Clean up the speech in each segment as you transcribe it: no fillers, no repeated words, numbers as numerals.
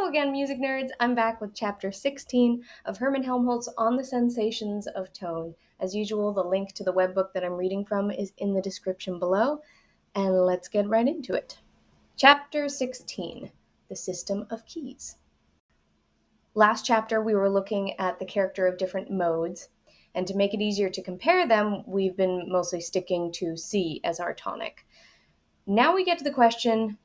Hello again, music nerds. I'm back with chapter 16 of Hermann Helmholtz on the sensations of tone. As usual, the link to the webbook that I'm reading from is in the description below, and let's get right into it. Chapter 16, the system of keys. Last chapter, we were looking at the character of different modes, and to make it easier to compare them, we've been mostly sticking to C as our tonic. Now we get to the question,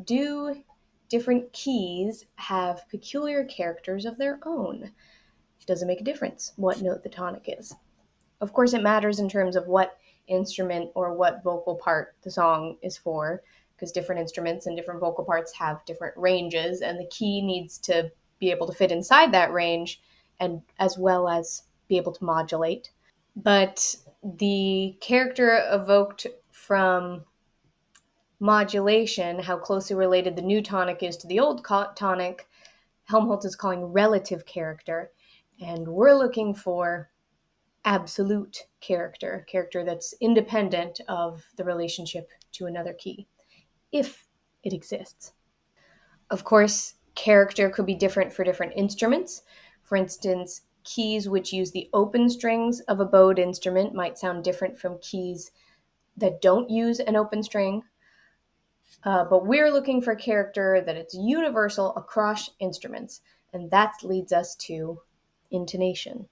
do different keys have peculiar characters of their own? Does it make a difference what note the tonic is? Of course, it matters in terms of what instrument or what vocal part the song is for, because different instruments and different vocal parts have different ranges, and the key needs to be able to fit inside that range, and as well as be able to modulate. But the character evoked from modulation, how closely related the new tonic is to the old tonic, Helmholtz is calling relative character, and we're looking for absolute character that's independent of the relationship to another key, if it exists. Of course, character could be different for different instruments. For instance, keys which use the open strings of a bowed instrument might sound different from keys that don't use an open string. But we're looking for character that it's universal across instruments, and that leads us to intonation.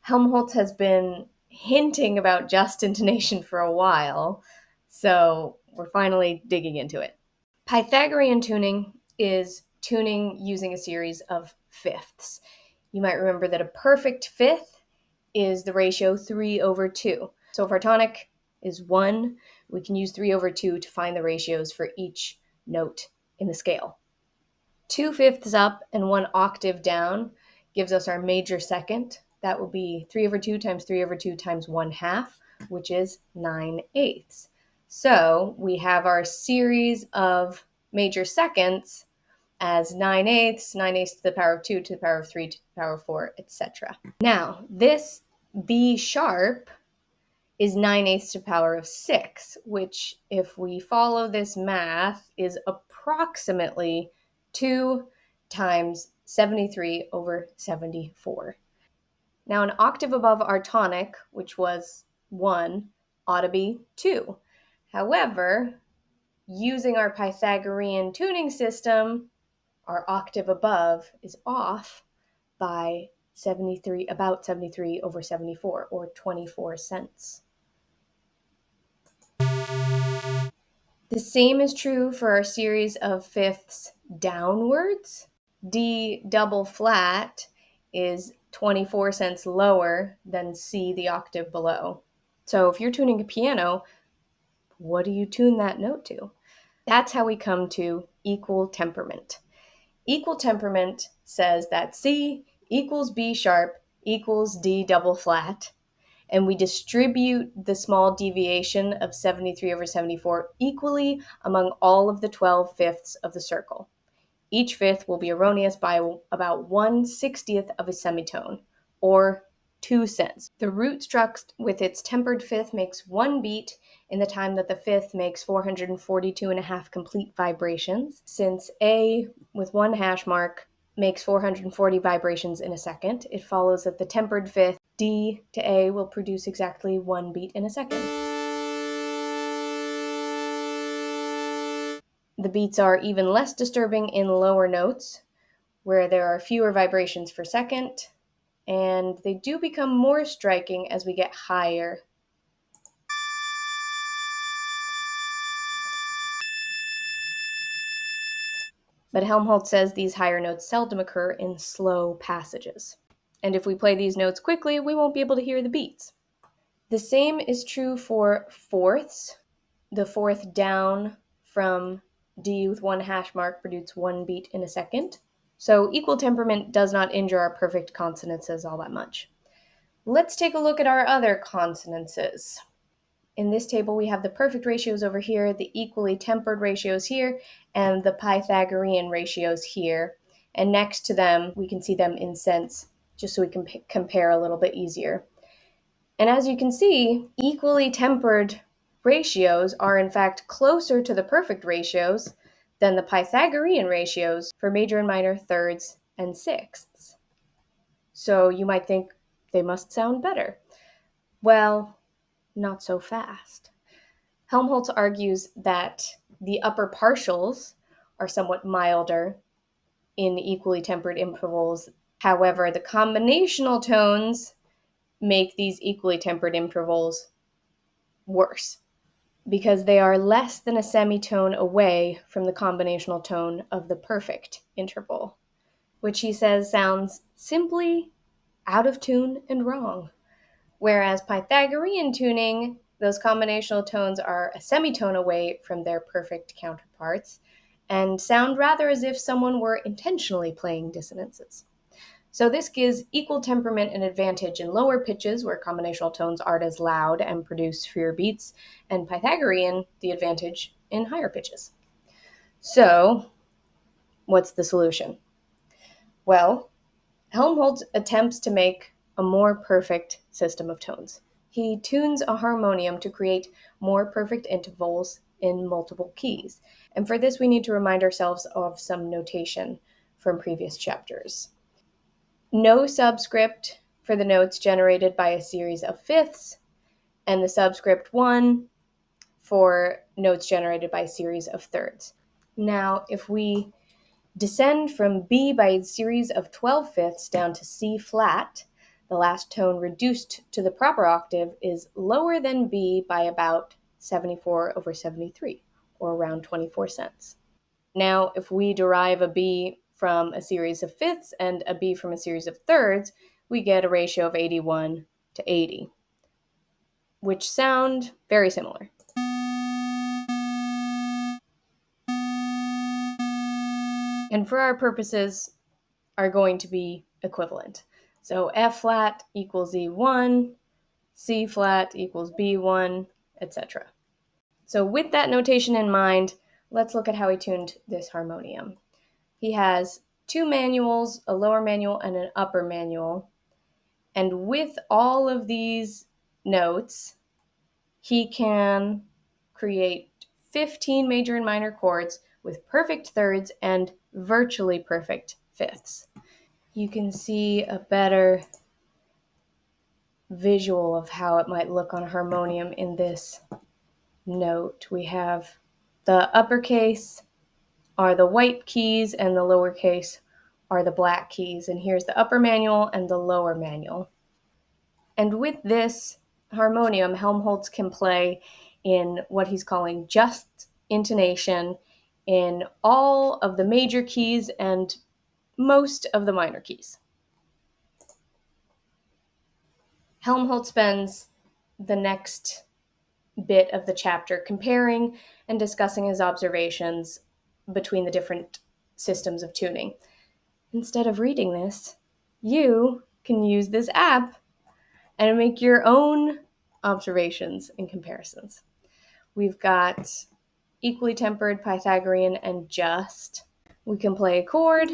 Helmholtz has been hinting about just intonation for a while, so we're finally digging into it. Pythagorean tuning is tuning using a series of fifths. You might remember that a perfect fifth is the ratio 3/2. So if our tonic is 1, we can use 3/2 to find the ratios for each note in the scale. 2/5 up and 1 octave down gives us our major second. That will be 3/2 times 3/2 times 1/2, which is 9/8. So we have our series of major seconds as 9/8, 9/8 to the power of 2 to the power of 3 to the power of 4, etc. Now, this B sharp is 9/8 to the power of 6, which, if we follow this math, is approximately 2 times 73/74. Now, an octave above our tonic, which was 1, ought to be 2. However, using our Pythagorean tuning system, our octave above is off by about 73/74, or 24 cents. The same is true for our series of fifths downwards. D double flat is 24 cents lower than C, the octave below. So if you're tuning a piano, what do you tune that note to? That's how we come to equal temperament. Equal temperament says that C equals B sharp equals D double flat, and we distribute the small deviation of 73/74 equally among all of the 12 fifths of the circle. Each fifth will be erroneous by about 1/60th of a semitone, or 2 cents. The root struct with its tempered fifth makes 1 beat in the time that the fifth makes 442.5 complete vibrations. Since A with 1 hash mark makes 440 vibrations in a second, it follows that the tempered fifth D to A will produce exactly 1 beat in a second. The beats are even less disturbing in lower notes, where there are fewer vibrations per second, and they do become more striking as we get higher. But Helmholtz says these higher notes seldom occur in slow passages. And if we play these notes quickly, we won't be able to hear the beats. The same is true for fourths. The fourth down from D with 1 hash mark produces 1 beat in a second. So equal temperament does not injure our perfect consonances all that much. Let's take a look at our other consonances. In this table, we have the perfect ratios over here, the equally tempered ratios here, and the Pythagorean ratios here. And next to them, we can see them in cents, just so we can compare a little bit easier. And as you can see, equally tempered ratios are in fact closer to the perfect ratios than the Pythagorean ratios for major and minor thirds and sixths. So you might think they must sound better. Well, not so fast. Helmholtz argues that the upper partials are somewhat milder in equally tempered intervals. However, the combinational tones make these equally tempered intervals worse because they are less than a semitone away from the combinational tone of the perfect interval, which he says sounds simply out of tune and wrong. Whereas Pythagorean tuning, those combinational tones are a semitone away from their perfect counterparts and sound rather as if someone were intentionally playing dissonances. So this gives equal temperament an advantage in lower pitches where combinational tones aren't as loud and produce fewer beats, and Pythagorean the advantage in higher pitches. So, what's the solution? Well, Helmholtz attempts to make a more perfect system of tones. He tunes a harmonium to create more perfect intervals in multiple keys. And for this, we need to remind ourselves of some notation from previous chapters. No subscript for the notes generated by a series of fifths, and the subscript 1 for notes generated by a series of thirds. Now, if we descend from B by a series of 12 fifths down to C flat, the last tone reduced to the proper octave is lower than B by about 74/73, or around 24 cents. Now, if we derive a B from a series of fifths and a B from a series of thirds, we get a ratio of 81 to 80, which sound very similar. And for our purposes, are going to be equivalent. So F flat equals E1, C flat equals B1, etc. So with that notation in mind, let's look at how he tuned this harmonium. He has two manuals, a lower manual and an upper manual. And with all of these notes, he can create 15 major and minor chords with perfect thirds and virtually perfect fifths. You can see a better visual of how it might look on a harmonium in this note. We have the uppercase are the white keys and the lowercase are the black keys. And here's the upper manual and the lower manual. And with this harmonium, Helmholtz can play in what he's calling just intonation in all of the major keys and most of the minor keys. Helmholtz spends the next bit of the chapter comparing and discussing his observations between the different systems of tuning. Instead of reading this, you can use this app and make your own observations and comparisons. We've got equally tempered, Pythagorean, and just. We can play a chord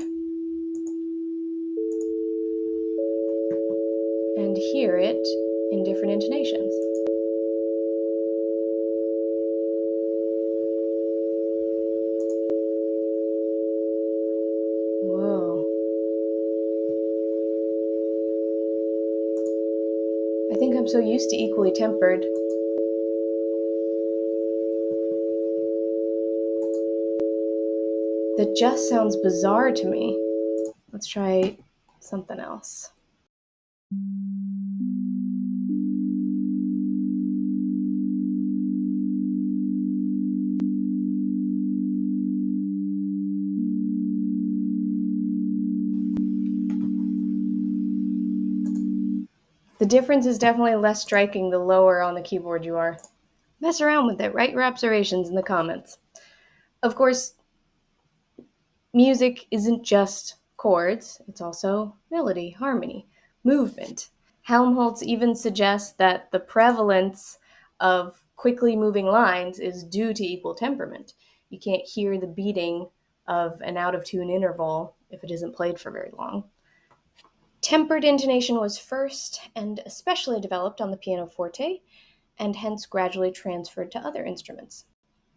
and hear it in different intonations. Whoa. I think I'm so used to equally tempered. That just sounds bizarre to me. Let's try something else. The difference is definitely less striking the lower on the keyboard you are. Mess around with it. Write your observations in the comments. Of course, music isn't just chords, it's also melody, harmony, movement. Helmholtz even suggests that the prevalence of quickly moving lines is due to equal temperament. You can't hear the beating of an out-of-tune interval if it isn't played for very long. Tempered intonation was first and especially developed on the pianoforte, and hence gradually transferred to other instruments.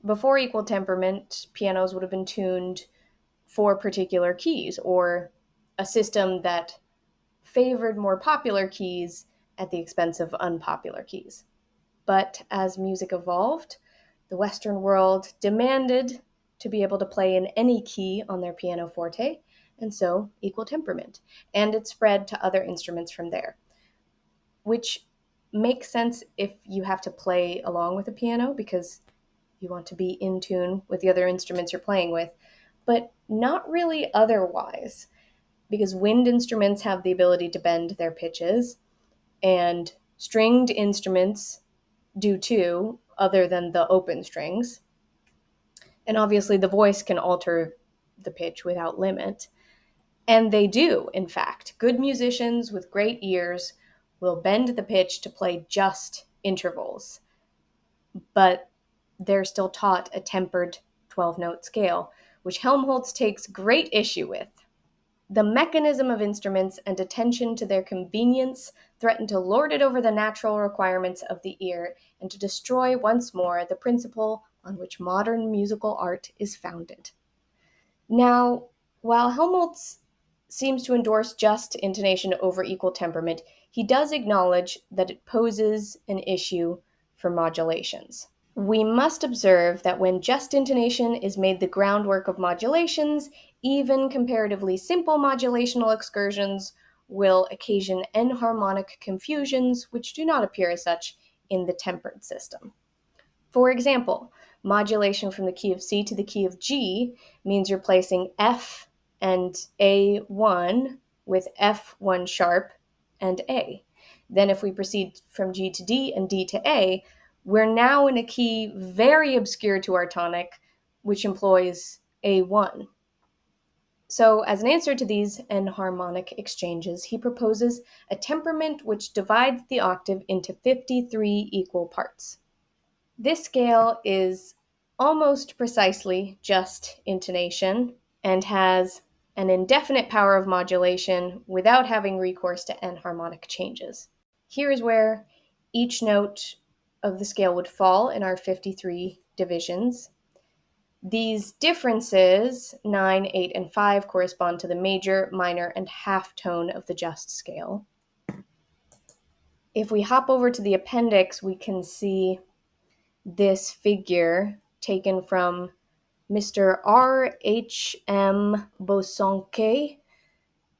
Before equal temperament, pianos would have been tuned for particular keys, or a system that favored more popular keys at the expense of unpopular keys. But as music evolved, the Western world demanded to be able to play in any key on their pianoforte, and so equal temperament. And it spread to other instruments from there, which makes sense if you have to play along with a piano because you want to be in tune with the other instruments you're playing with, but not really otherwise, because wind instruments have the ability to bend their pitches, and stringed instruments do too, other than the open strings. And obviously, the voice can alter the pitch without limit. And they do, in fact. Good musicians with great ears will bend the pitch to play just intervals, but they're still taught a tempered 12-note scale, which Helmholtz takes great issue with. The mechanism of instruments and attention to their convenience threaten to lord it over the natural requirements of the ear and to destroy once more the principle on which modern musical art is founded. Now, while Helmholtz seems to endorse just intonation over equal temperament, he does acknowledge that it poses an issue for modulations. We must observe that when just intonation is made the groundwork of modulations, even comparatively simple modulational excursions will occasion enharmonic confusions which do not appear as such in the tempered system. For example, modulation from the key of C to the key of G means you're placing F and A1 with F1 sharp and A. Then if we proceed from G to D and D to A, we're now in a key very obscure to our tonic, which employs A1. So as an answer to these enharmonic exchanges, he proposes a temperament which divides the octave into 53 equal parts. This scale is almost precisely just intonation and has an indefinite power of modulation without having recourse to enharmonic changes. Here is where each note of the scale would fall in our 53 divisions. These differences, 9, 8, and 5, correspond to the major, minor, and half tone of the just scale. If we hop over to the appendix, we can see this figure taken from Mr. R.H.M. Bosanquet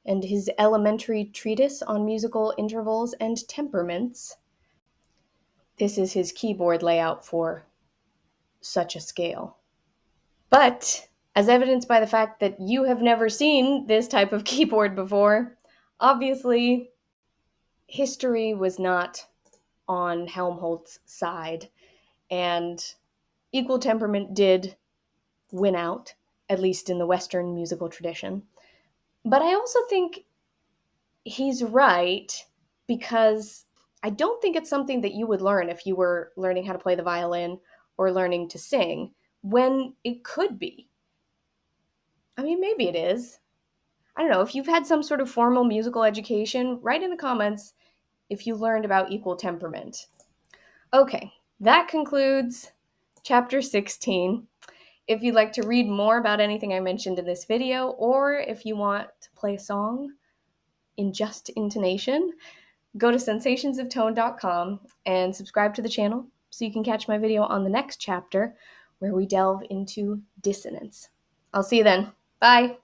and his elementary treatise on musical intervals and temperaments. This is his keyboard layout for such a scale. But, as evidenced by the fact that you have never seen this type of keyboard before, obviously, history was not on Helmholtz's side, and equal temperament did win out, at least in the Western musical tradition. But I also think he's right, because I don't think it's something that you would learn if you were learning how to play the violin or learning to sing, when it could be. I mean, maybe it is. I don't know, if you've had some sort of formal musical education, write in the comments if you learned about equal temperament. Okay, that concludes chapter 16. If you'd like to read more about anything I mentioned in this video, or if you want to play a song in just intonation, go to sensationsofTone.com and subscribe to the channel so you can catch my video on the next chapter where we delve into dissonance. I'll see you then. Bye!